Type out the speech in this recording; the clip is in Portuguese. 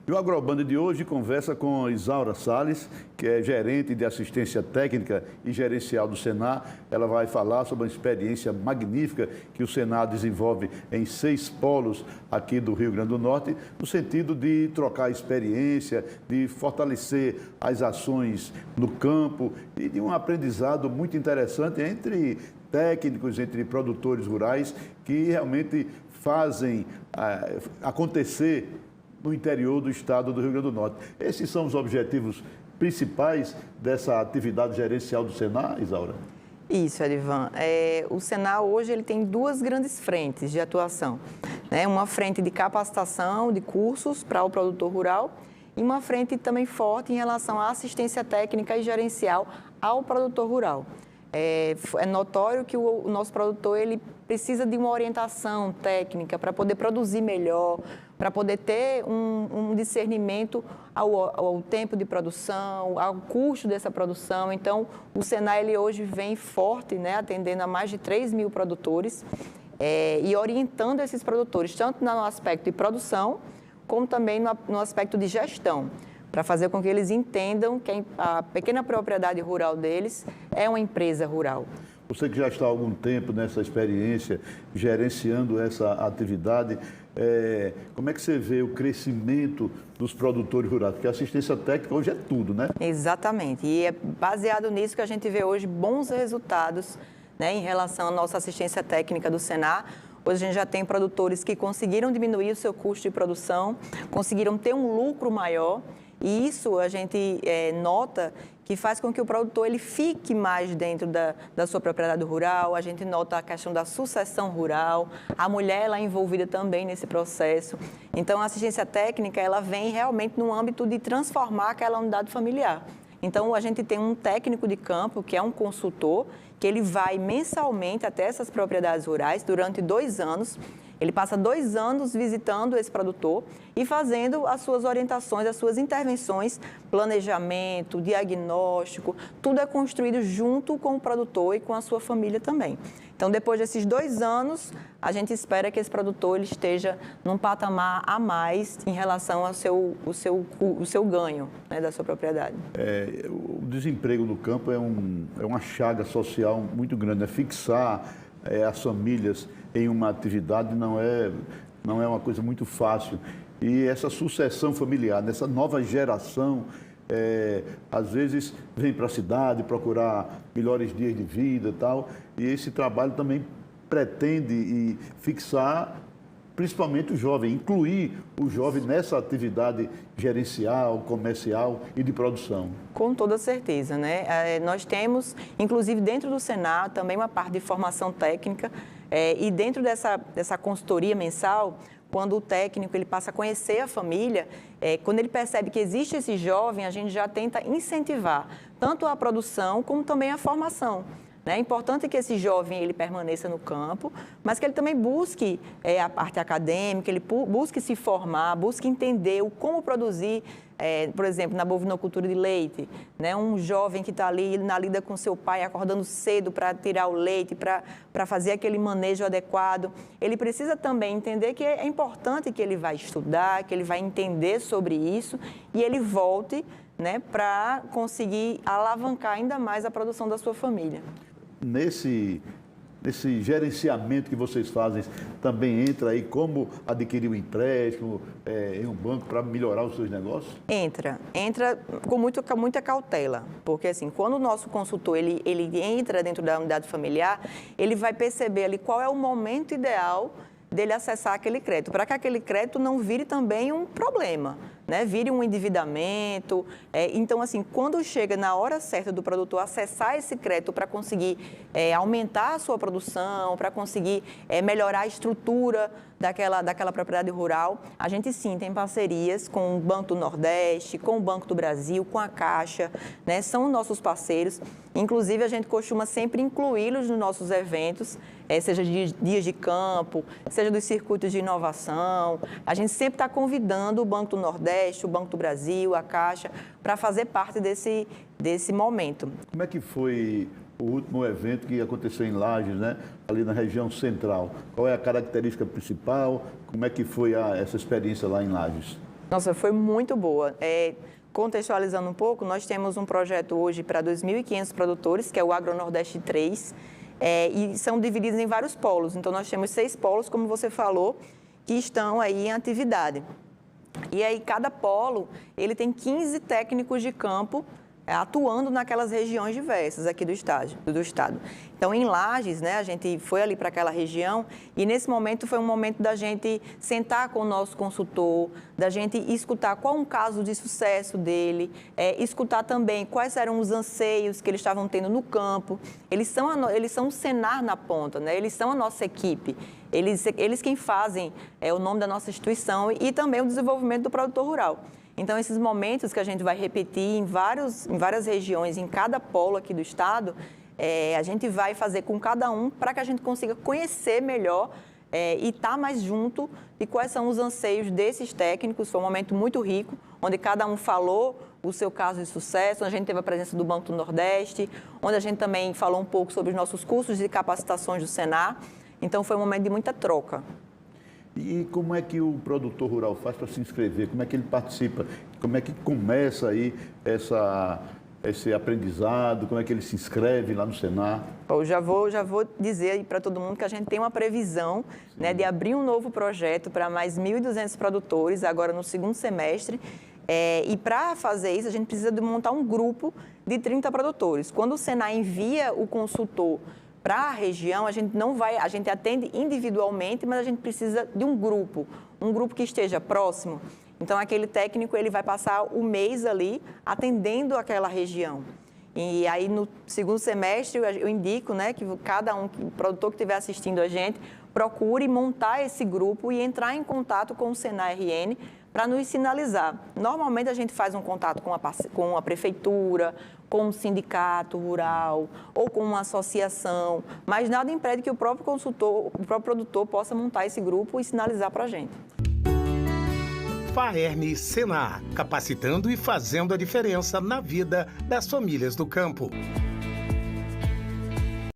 E o Agrobanda de hoje conversa com Isaura Salles, que é gerente de assistência técnica e gerencial do Senar. Ela vai falar sobre uma experiência magnífica que o Senar desenvolve em 6 polos aqui do Rio Grande do Norte, no sentido de trocar experiência, de fortalecer as ações no campo e de um aprendizado muito interessante entre técnicos, entre produtores rurais que realmente fazem acontecer no interior do estado do Rio Grande do Norte. Esses são os objetivos principais dessa atividade gerencial do Senar, Isaura? Isso, Edivan. O Senar hoje ele tem 2 grandes frentes de atuação, né? Uma frente de capacitação, de cursos para o produtor rural e uma frente também forte em relação à assistência técnica e gerencial ao produtor rural. É notório que o nosso produtor ele precisa de uma orientação técnica para poder produzir melhor, para poder ter um discernimento ao tempo de produção, ao custo dessa produção. Então, o Senar ele hoje vem forte, né, atendendo a mais de 3 mil produtores e orientando esses produtores, tanto no aspecto de produção, como também no aspecto de gestão, para fazer com que eles entendam que a pequena propriedade rural deles é uma empresa rural. Você que já está há algum tempo nessa experiência, gerenciando essa atividade, como é que você vê o crescimento dos produtores rurais? Porque a assistência técnica hoje é tudo, né? Exatamente. E é baseado nisso que a gente vê hoje bons resultados, né, em relação à nossa assistência técnica do Senar. Hoje a gente já tem produtores que conseguiram diminuir o seu custo de produção, conseguiram ter um lucro maior. E isso a gente nota que faz com que o produtor ele fique mais dentro da sua propriedade rural. A gente nota a questão da sucessão rural, a mulher ela é envolvida também nesse processo. Então, a assistência técnica ela vem realmente no âmbito de transformar aquela unidade familiar. Então, a gente tem um técnico de campo, que é um consultor, que ele vai mensalmente até essas propriedades rurais durante 2 anos. Ele passa 2 anos visitando esse produtor e fazendo as suas orientações, as suas intervenções, planejamento, diagnóstico, tudo é construído junto com o produtor e com a sua família também. Então, depois desses 2 anos, a gente espera que esse produtor ele esteja num patamar a mais em relação ao seu ganho, né, da sua propriedade. O desemprego no campo é uma chaga social muito grande, né? Fixar as famílias em uma atividade não é uma coisa muito fácil. E essa sucessão familiar, nessa nova geração, às vezes vem para a cidade procurar melhores dias de vida e tal, e esse trabalho também pretende fixar principalmente o jovem, incluir o jovem nessa atividade gerencial, comercial e de produção. Com toda certeza, né? Nós temos, inclusive dentro do Senar, também uma parte de formação técnica e dentro dessa consultoria mensal, quando o técnico ele passa a conhecer a família, quando ele percebe que existe esse jovem, a gente já tenta incentivar tanto a produção como também a formação. É importante que esse jovem ele permaneça no campo, mas que ele também busque a parte acadêmica, ele busque se formar, busque entender como produzir, por exemplo, na bovinocultura de leite, né? Um jovem que está ali na lida com seu pai, acordando cedo para tirar o leite, para fazer aquele manejo adequado. Ele precisa também entender que é importante que ele vai estudar, que ele vai entender sobre isso e ele volte, né, para conseguir alavancar ainda mais a produção da sua família. Nesse gerenciamento que vocês fazem, também entra aí como adquirir um empréstimo em um banco para melhorar os seus negócios? Entra com muita cautela, porque assim, quando o nosso consultor ele entra dentro da unidade familiar, ele vai perceber ali qual é o momento ideal dele acessar aquele crédito, para que aquele crédito não vire também um problema, né? Vire um endividamento. Então, assim, quando chega na hora certa do produtor acessar esse crédito para conseguir aumentar a sua produção, para conseguir melhorar a estrutura daquela propriedade rural, a gente sim tem parcerias com o Banco do Nordeste, com o Banco do Brasil, com a Caixa, né? São nossos parceiros. Inclusive, a gente costuma sempre incluí-los nos nossos eventos, seja de dias de campo, seja dos circuitos de inovação. A gente sempre está convidando o Banco do Nordeste, o Banco do Brasil, a Caixa, para fazer parte desse momento. Como é que foi o último evento que aconteceu em Lages, né? Ali na região central? Qual é a característica principal? Como é que foi essa experiência lá em Lages? Nossa, foi muito boa. Contextualizando um pouco, nós temos um projeto hoje para 2.500 produtores, que é o AgroNordeste 3, e são divididos em vários polos. Então, nós temos 6 polos, como você falou, que estão aí em atividade. E aí, cada polo, ele tem 15 técnicos de campo atuando naquelas regiões diversas aqui do estado. Então, em Lages, né, a gente foi ali para aquela região e, nesse momento, foi um momento da gente sentar com o nosso consultor, da gente escutar qual um caso de sucesso dele, escutar também quais eram os anseios que eles estavam tendo no campo. Eles são o Senar na ponta, né? Eles são a nossa equipe. Eles quem fazem o nome da nossa instituição e também o desenvolvimento do produtor rural. Então, esses momentos que a gente vai repetir em várias regiões, em cada polo aqui do estado, a gente vai fazer com cada um para que a gente consiga conhecer melhor e estar mais junto de quais são os anseios desses técnicos. Foi um momento muito rico, onde cada um falou o seu caso de sucesso, onde a gente teve a presença do Banco do Nordeste, onde a gente também falou um pouco sobre os nossos cursos de capacitações do Senar. Então, foi um momento de muita troca. E como é que o produtor rural faz para se inscrever? Como é que ele participa? Como é que começa aí esse aprendizado? Como é que ele se inscreve lá no Senar? Bom, já vou dizer para todo mundo que a gente tem uma previsão, né, de abrir um novo projeto para mais 1.200 produtores, agora no segundo semestre. E para fazer isso, a gente precisa de montar um grupo de 30 produtores. Quando o Senar envia o consultor para a região, a gente atende individualmente, mas a gente precisa de um grupo que esteja próximo. Então, aquele técnico, ele vai passar o mês ali atendendo aquela região. E aí, no segundo semestre, eu indico, né, que cada o produtor que estiver assistindo a gente, procure montar esse grupo e entrar em contato com o Senar RN para nos sinalizar. Normalmente, a gente faz um contato com a prefeitura, com um sindicato rural ou com uma associação, mas nada impede que o próprio consultor, o próprio produtor possa montar esse grupo e sinalizar para a gente. Faerni Senar, capacitando e fazendo a diferença na vida das famílias do campo.